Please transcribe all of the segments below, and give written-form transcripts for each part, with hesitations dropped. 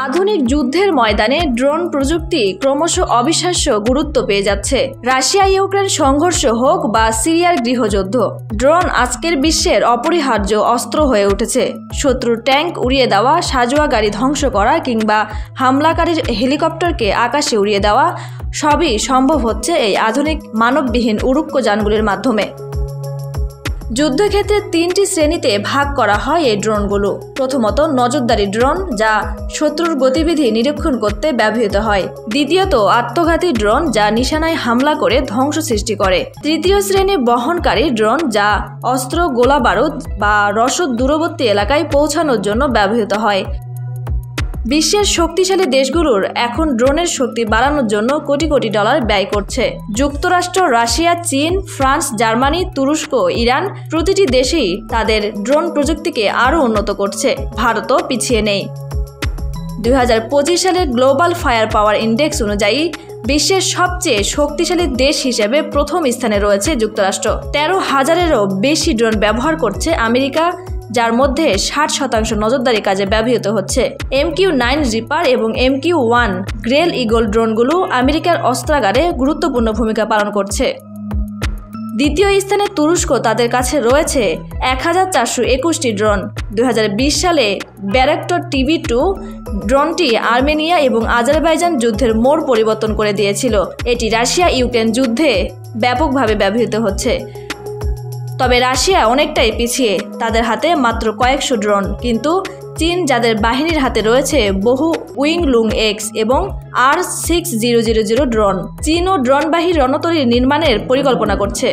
আধুনিক যুদ্ধের ময়দানে ড্রোন প্রযুক্তি ক্রমশ অবিশ্বাস্য গুরুত্ব পেয়ে যাচ্ছে। রাশিয়া ইউক্রেন সংঘর্ষ হোক বা সিরিয়ার গৃহযুদ্ধ, ড্রোন আজকের বিশ্বের অপরিহার্য অস্ত্র হয়ে উঠেছে। শত্রুর ট্যাঙ্ক উড়িয়ে দেওয়া, সাজোয়া গাড়ি ধ্বংস করা কিংবা হামলাকারীর হেলিকপ্টারকে আকাশে উড়িয়ে দেওয়া সবই সম্ভব হচ্ছে এই আধুনিক মানববিহীন উড়ুক্কযানগুলির মাধ্যমে। যুদ্ধক্ষেত্রে তিনটি শ্রেণীতে ভাগ করা হয় এই ড্রোনগুলো। প্রথমত নজরদারি ড্রোন, যা শত্রুর গতিবিধি নিরীক্ষণ করতে ব্যবহৃত হয়। দ্বিতীয়ত আত্মঘাতী ড্রোন, যা নিশানায় হামলা করে ধ্বংস সৃষ্টি করে। তৃতীয় শ্রেণী বহনকারী ড্রোন, যা অস্ত্র, গোলা বারুদ বা রসদ দূরবর্তী এলাকায় পৌঁছানোর জন্য ব্যবহৃত হয়। বিশ্বের শক্তিশালী দেশগুলোর এখন ড্রোনের শক্তি বাড়ানোর জন্য কোটি কোটি ডলার ব্যয় করছে। যুক্তরাষ্ট্র, রাশিয়া, চীন, ফ্রান্স, জার্মানি, তুরস্ক, ইরান প্রতিটি দেশেই তাদের ড্রোন প্রযুক্তিকে আরও উন্নত করছে। ভারতও পিছিয়ে নেই। 2025 সালের গ্লোবাল ফায়ার পাওয়ার ইন্ডেক্স অনুযায়ী বিশ্বের সবচেয়ে শক্তিশালী দেশ হিসেবে প্রথম স্থানে রয়েছে যুক্তরাষ্ট্র। 13,000-এরও বেশি ড্রোন ব্যবহার করছে আমেরিকা, যার মধ্যে 60% নজরদারি কাজে ব্যবহৃত হচ্ছে। MQ-9 রিপার এবং MQ-1 গ্রেল ইগল ড্রোনগুলো আমেরিকার অস্ত্রাগারে গুরুত্বপূর্ণ ভূমিকা পালন করছে। দ্বিতীয় স্থানে তুরস্ক, তাদের কাছে রয়েছে 1421টি ড্রোন। 2020 সালে ব্যারাক্টর TB2 ড্রোনটি আর্মেনিয়া এবং আজারবাইজান যুদ্ধের মোড় পরিবর্তন করে দিয়েছিল। এটি রাশিয়া ইউক্রেন যুদ্ধে ব্যাপকভাবে ব্যবহৃত হচ্ছে। তবে রাশিয়া অনেকটাই পিছিয়ে, তাদের হাতে মাত্র কয়েকশো ড্রোন। কিন্তু চীন, যাদের বাহিনীর হাতে রয়েছে বহু উইংলুং X এবং R6000 ড্রোন, চীনও ড্রোনবাহী রণতরী নির্মাণের পরিকল্পনা করছে।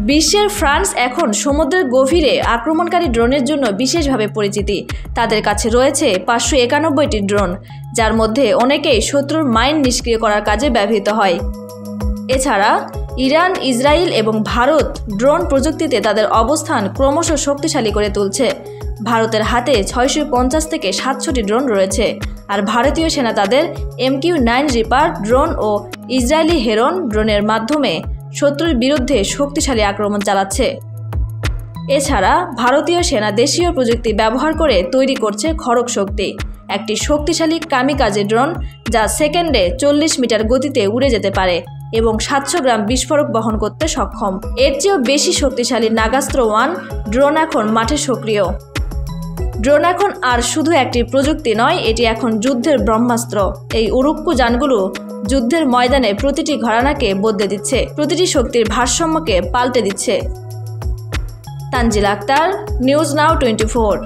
বিশ্বের ফ্রান্স এখন সমুদ্রের গভীরে আক্রমণকারী ড্রোনের জন্য বিশেষভাবে পরিচিতি। তাদের কাছে রয়েছে 591টি ড্রোন, যার মধ্যে অনেকেই শত্রুর মাইন নিষ্ক্রিয় করার কাজে ব্যবহৃত হয়। এছাড়া ইরান, ইসরায়েল এবং ভারত ড্রোন প্রযুক্তিতে তাদের অবস্থান ক্রমশ শক্তিশালী করে তুলছে। ভারতের হাতে 650 থেকে 700টি ড্রোন রয়েছে, আর ভারতীয় সেনা তাদের MQ-9 রিপার ড্রোন ও ইসরায়েলি হেরন ড্রোনের মাধ্যমে শত্রুর বিরুদ্ধে শক্তিশালী আক্রমণ চালাচ্ছে। এছাড়া ভারতীয় সেনা দেশীয় প্রযুক্তি ব্যবহার করে তৈরি করছে খড়গ শক্তি, একটি শক্তিশালী কামিকাজে ড্রোন যা সেকেন্ডে 40 মিটার গতিতে উড়ে যেতে পারে এবং 700 গ্রাম বিস্ফোরক বহন করতে সক্ষম। এর চেয়েও বেশি শক্তিশালী নাগাস্ত্র 1 ড্রোন এখন মাঠে সক্রিয়। ড্রোন এখন আর শুধু একটি প্রযুক্তি নয়, এটি এখন যুদ্ধের ব্রহ্মাস্ত্র। এই উড়ুক্কযানগুলো যুদ্ধের ময়দানে প্রতিটি ঘরানাকে বদলে দিচ্ছে, প্রতিটি শক্তির ভারসাম্যকে পাল্টে দিচ্ছে। Tanzil Akter, news now 24।